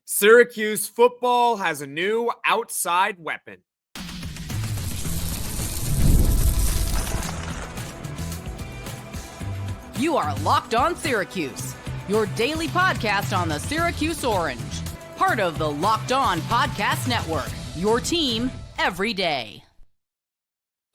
Syracuse football has a new outside weapon. You are Locked On Syracuse, your daily podcast on the Syracuse Orange. Part of the Locked On Podcast Network, your team every day.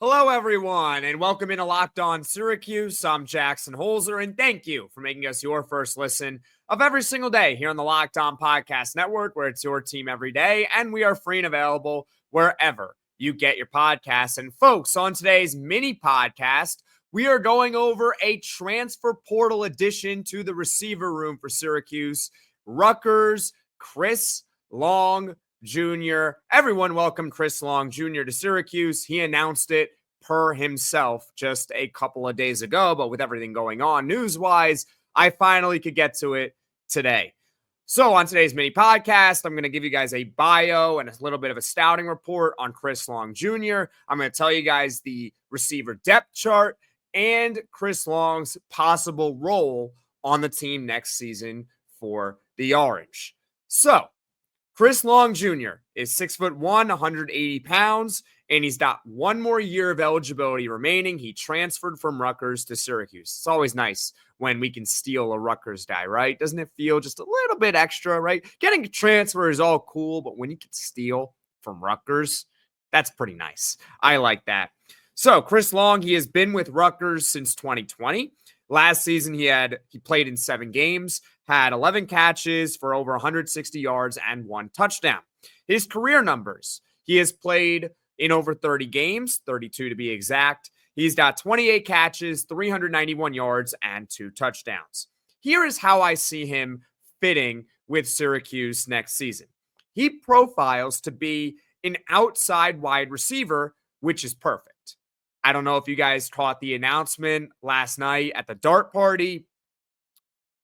Hello, everyone, and welcome into Locked On Syracuse. I'm Jackson Holzer, and thank you for making us your first listen of every single day here on the Locked On Podcast Network, where it's your team every day, and we are free and available wherever you get your podcasts. And folks, on today's mini podcast, we are going over a transfer portal addition to the receiver room for Syracuse. Rutgers, Chris Long Jr. Everyone welcome Chris Long Jr. to Syracuse. He announced it per himself just a couple of days ago, but with everything going on news-wise, I finally could get to it today. So on today's mini podcast, I'm going to give you guys a bio and a little bit of a scouting report on Chris Long Jr. I'm going to tell you guys the receiver depth chart and Chris Long's possible role on the team next season for the Orange. So, Chris Long Jr. is 6'1", 180 pounds, and he's got one more year of eligibility remaining. He transferred from Rutgers to Syracuse. It's always nice when we can steal a Rutgers guy, right? Doesn't it feel just a little bit extra, right? Getting a transfer is all cool, but when you can steal from Rutgers, that's pretty nice. I like that. So, Chris Long, he has been with Rutgers since 2020. Last season, he played in 7 games, had 11 catches for over 160 yards and 1 touchdown. His career numbers, he has played in over 30 games, 32 to be exact. He's got 28 catches, 391 yards, and 2 touchdowns. Here is how I see him fitting with Syracuse next season. He profiles to be an outside wide receiver, which is perfect. I don't know if you guys caught the announcement last night at the dart party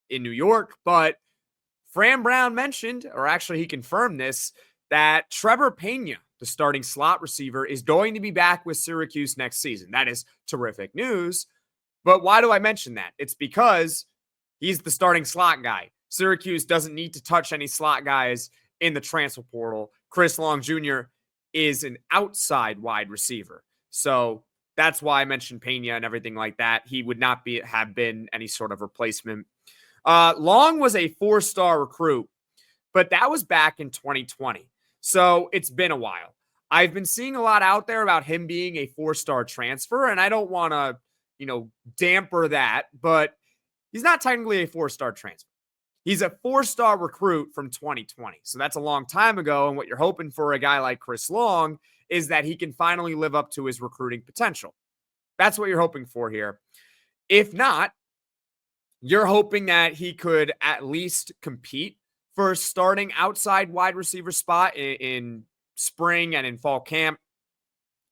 in New York, but Fran Brown mentioned, or actually he confirmed this, that Trebor Pena, the starting slot receiver, is going to be back with Syracuse next season. That is terrific news. But why do I mention that? It's because he's the starting slot guy. Syracuse doesn't need to touch any slot guys in the transfer portal. Chris Long Jr. is an outside wide receiver. So that's why I mentioned Pena and everything like that. He would not have been any sort of replacement. Long was a 4-star recruit, but that was back in 2020. So it's been a while. I've been seeing a lot out there about him being a 4-star transfer, and I don't want to, damper that, but he's not technically a 4-star transfer. He's a 4-star recruit from 2020. So that's a long time ago. And what you're hoping for a guy like Chris Long is that he can finally live up to his recruiting potential. That's what you're hoping for here. If not, you're hoping that he could at least compete for a starting outside wide receiver spot in spring and in fall camp.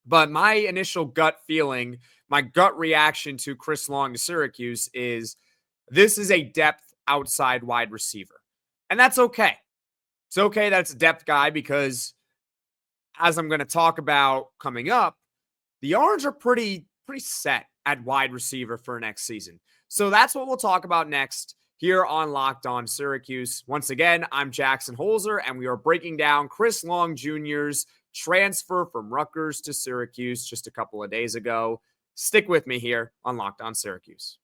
But my initial gut feeling, my gut reaction to Chris Long to Syracuse is this is a depth outside wide receiver. And that's okay. It's okay that it's a depth guy because, as I'm going to talk about coming up, the Orange are pretty set at wide receiver for next season. So that's what we'll talk about next here on Locked On Syracuse. Once again, I'm Jackson Holzer, and we are breaking down Chris Long Jr.'s transfer from Rutgers to Syracuse just a couple of days ago. Stick with me here on Locked On Syracuse.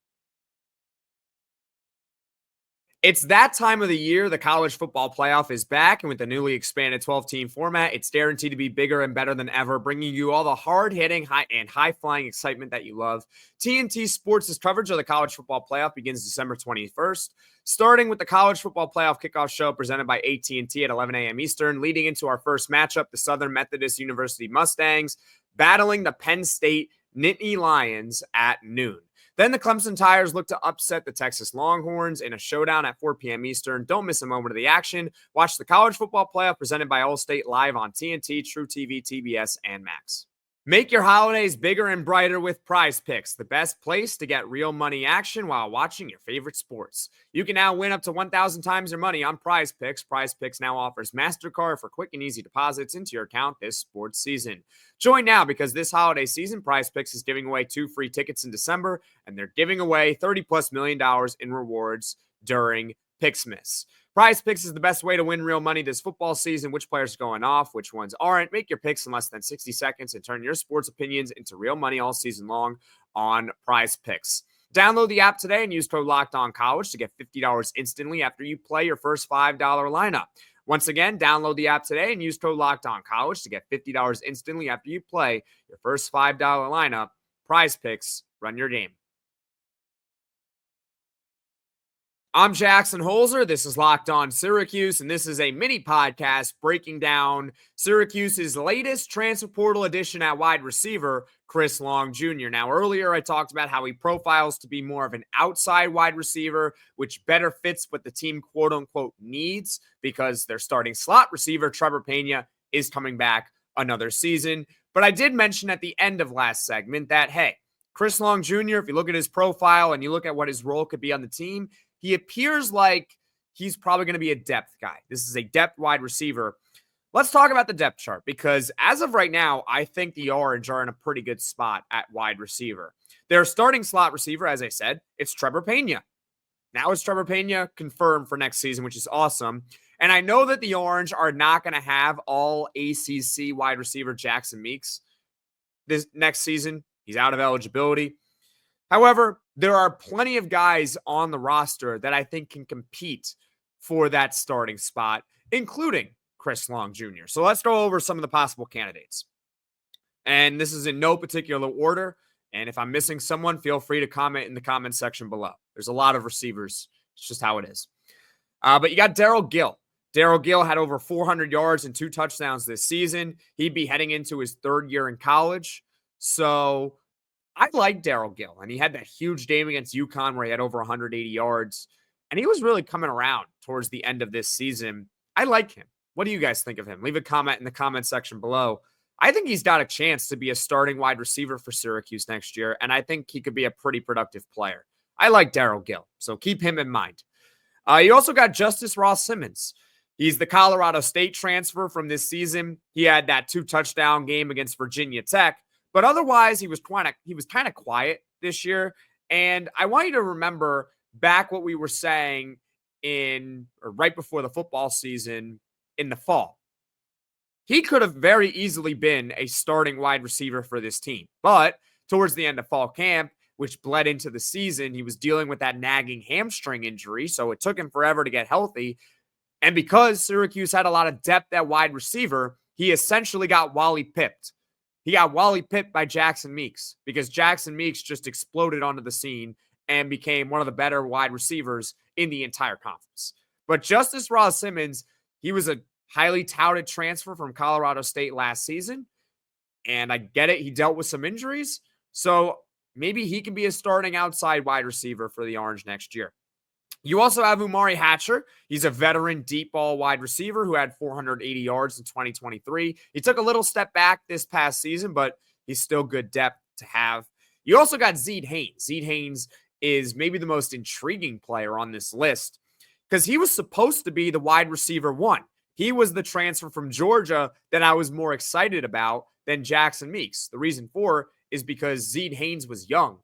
It's that time of the year. The college football playoff is back, and with the newly expanded 12-team format, it's guaranteed to be bigger and better than ever, bringing you all the hard-hitting, high-flying excitement that you love. TNT Sports' coverage of the college football playoff begins December 21st, starting with the college football playoff kickoff show presented by AT&T at 11 a.m. Eastern, leading into our first matchup, the Southern Methodist University Mustangs battling the Penn State Nittany Lions at noon. Then the Clemson Tigers look to upset the Texas Longhorns in a showdown at 4 p.m. Eastern. Don't miss a moment of the action. Watch the college football playoff presented by Allstate live on TNT, True TV, TBS, and Max. Make your holidays bigger and brighter with Prize Picks, the best place to get real money action while watching your favorite sports. You can now win up to 1,000 times your money on Prize Picks. Prize Picks now offers MasterCard for quick and easy deposits into your account this sports season. Join now because this holiday season, Prize Picks is giving away 2 free tickets in December, and they're giving away $30+ million in rewards during Picksmas. Prize Picks is the best way to win real money this football season. Which players are going off, which ones aren't. Make your picks in less than 60 seconds and turn your sports opinions into real money all season long on Prize Picks. Download the app today and use code LOCKEDONCollege to get $50 instantly after you play your first $5 lineup. Once again, download the app today and use code LOCKEDONCollege to get $50 instantly after you play your first $5 lineup. Prize Picks, run your game. I'm Jackson Holzer. This is Locked On Syracuse, and this is a mini podcast breaking down Syracuse's latest transfer portal addition at wide receiver, Chris Long Jr. Now, earlier I talked about how he profiles to be more of an outside wide receiver, which better fits what the team quote-unquote needs because their starting slot receiver, Trebor Pena, is coming back another season. But I did mention at the end of last segment that, hey, Chris Long Jr., if you look at his profile and you look at what his role could be on the team, he appears like he's probably going to be a depth guy. This is a depth wide receiver. Let's talk about the depth chart because as of right now, I think the Orange are in a pretty good spot at wide receiver. Their starting slot receiver, as I said, it's Trebor Pena. Now it's Trebor Pena confirmed for next season, which is awesome. And I know that the Orange are not going to have all ACC wide receiver Jackson Meeks this next season. He's out of eligibility. However, there are plenty of guys on the roster that I think can compete for that starting spot, including Chris Long Jr. So let's go over some of the possible candidates. And this is in no particular order. And if I'm missing someone, feel free to comment in the comment section below. There's a lot of receivers. It's just how it is. But you got Darrel Gill. Darrel Gill had over 400 yards and 2 touchdowns this season. He'd be heading into his 3rd year in college. So I like Darrel Gill, and he had that huge game against UConn where he had over 180 yards, and he was really coming around towards the end of this season. I like him. What do you guys think of him? Leave a comment in the comment section below. I think he's got a chance to be a starting wide receiver for Syracuse next year, and I think he could be a pretty productive player. I like Darrel Gill, so keep him in mind. You also got Justus Ross-Simmons. He's the Colorado State transfer from this season. He had that 2-touchdown game against Virginia Tech. But otherwise, he was kind of quiet this year. And I want you to remember back what we were saying right before the football season in the fall. He could have very easily been a starting wide receiver for this team. But towards the end of fall camp, which bled into the season, he was dealing with that nagging hamstring injury. So it took him forever to get healthy. And because Syracuse had a lot of depth at wide receiver, he essentially got Wally pipped. He got Wally pipped by Jackson Meeks because Jackson Meeks just exploded onto the scene and became one of the better wide receivers in the entire conference. But Justus Ross-Simmons, he was a highly touted transfer from Colorado State last season. And I get it. He dealt with some injuries. So maybe he can be a starting outside wide receiver for the Orange next year. You also have Umari Hatcher. He's a veteran deep ball wide receiver who had 480 yards in 2023. He took a little step back this past season, but he's still good depth to have. You also got Zeed Haynes. Zeed Haynes is maybe the most intriguing player on this list because he was supposed to be the wide receiver 1. He was the transfer from Georgia that I was more excited about than Jackson Meeks. The reason for is because Zeed Haynes was young.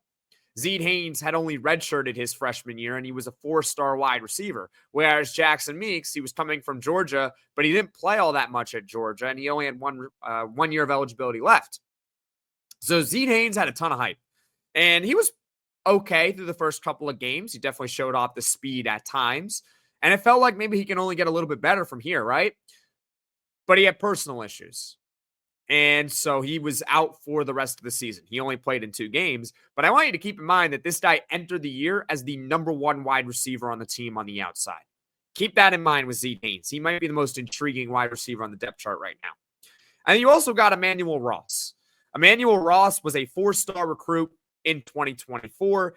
Zeed Haynes had only redshirted his freshman year, and he was a 4-star wide receiver. Whereas Jackson Meeks, he was coming from Georgia, but he didn't play all that much at Georgia, and he only had one year of eligibility left. So Zeed Haynes had a ton of hype, and he was okay through the first couple of games. He definitely showed off the speed at times, and it felt like maybe he can only get a little bit better from here, right? But he had personal issues. And so he was out for the rest of the season. He only played in 2 games. But I want you to keep in mind that this guy entered the year as the number 1 wide receiver on the team on the outside. Keep that in mind with Zeed Haynes. He might be the most intriguing wide receiver on the depth chart right now. And you also got Emanuel Ross. Emanuel Ross was a 4-star recruit in 2024.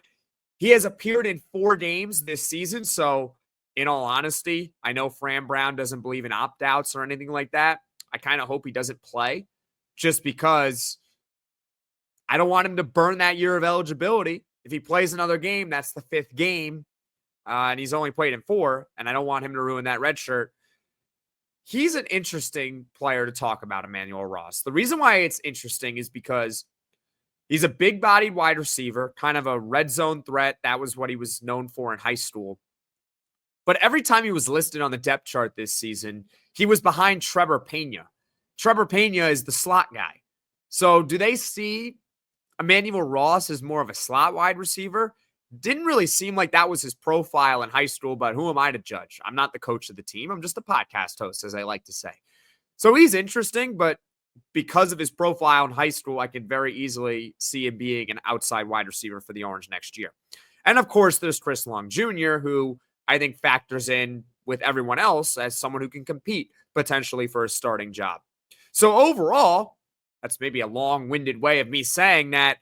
He has appeared in 4 games this season. So in all honesty, I know Fran Brown doesn't believe in opt-outs or anything like that. I kind of hope he doesn't play. Just because I don't want him to burn that year of eligibility. If he plays another game, that's the 5th game, and he's only played in 4, and I don't want him to ruin that red shirt. He's an interesting player to talk about, Emanuel Ross. The reason why it's interesting is because he's a big-bodied wide receiver, kind of a red zone threat. That was what he was known for in high school. But every time he was listed on the depth chart this season, he was behind Trebor Pena. Trebor Pena is the slot guy. So do they see Emanuel Ross as more of a slot wide receiver? Didn't really seem like that was his profile in high school, but who am I to judge? I'm not the coach of the team. I'm just a podcast host, as I like to say. So he's interesting, but because of his profile in high school, I can very easily see him being an outside wide receiver for the Orange next year. And of course, there's Chris Long Jr., who I think factors in with everyone else as someone who can compete potentially for a starting job. So overall, that's maybe a long-winded way of me saying that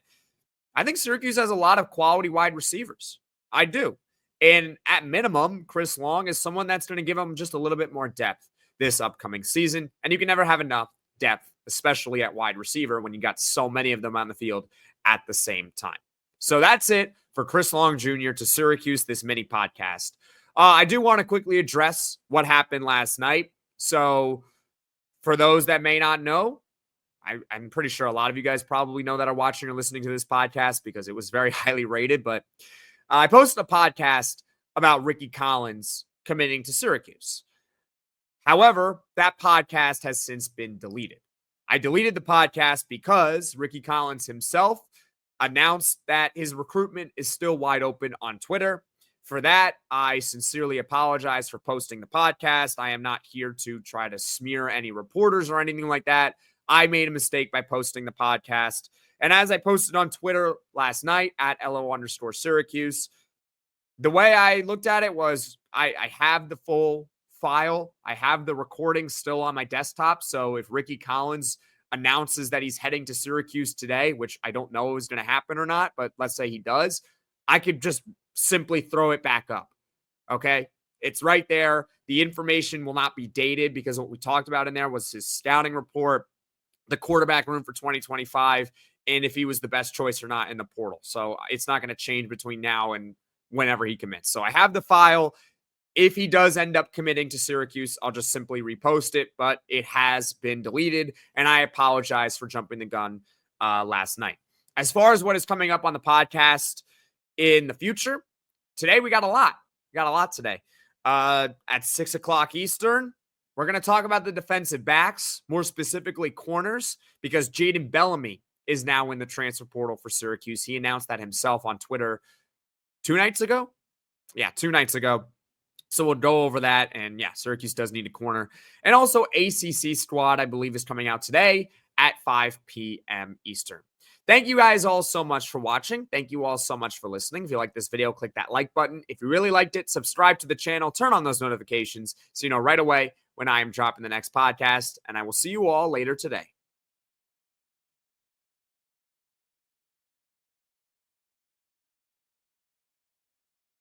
I think Syracuse has a lot of quality wide receivers. I do. And at minimum, Chris Long is someone that's going to give them just a little bit more depth this upcoming season. And you can never have enough depth, especially at wide receiver when you got so many of them on the field at the same time. So that's it for Chris Long Jr. to Syracuse, this mini podcast. I do want to quickly address what happened last night. So for those that may not know, I'm pretty sure a lot of you guys probably know that are watching or listening to this podcast because it was very highly rated. But I posted a podcast about Ricky Collins committing to Syracuse. However, that podcast has since been deleted. I deleted the podcast because Ricky Collins himself announced that his recruitment is still wide open on Twitter. For that, I sincerely apologize for posting the podcast. I am not here to try to smear any reporters or anything like that. I made a mistake by posting the podcast. And as I posted on Twitter last night at LO_Syracuse, the way I looked at it was I have the full file. I have the recording still on my desktop. So if Ricky Collins announces that he's heading to Syracuse today, which I don't know is going to happen or not, but let's say he does, I could just simply throw it back up. Okay. It's right there. The information will not be dated because what we talked about in there was his scouting report, the quarterback room for 2025, and if he was the best choice or not in the portal. So it's not going to change between now and whenever he commits. So I have the file. If he does end up committing to Syracuse, I'll just simply repost it, but it has been deleted, and I apologize for jumping the gun last night. As far as what is coming up on the podcast in the future, today we got a lot. We got a lot today. At 6 o'clock Eastern, we're going to talk about the defensive backs, more specifically corners, because Jaden Bellamy is now in the transfer portal for Syracuse. He announced that himself on Twitter 2 nights ago. Yeah, 2 nights ago. So we'll go over that. And yeah, Syracuse does need a corner. And also ACC squad, I believe, is coming out today at 5 p.m. Eastern. Thank you guys all so much for watching. Thank you all so much for listening. If you like this video, click that like button. If you really liked it, subscribe to the channel, turn on those notifications so you know right away when I am dropping the next podcast. And I will see you all later today.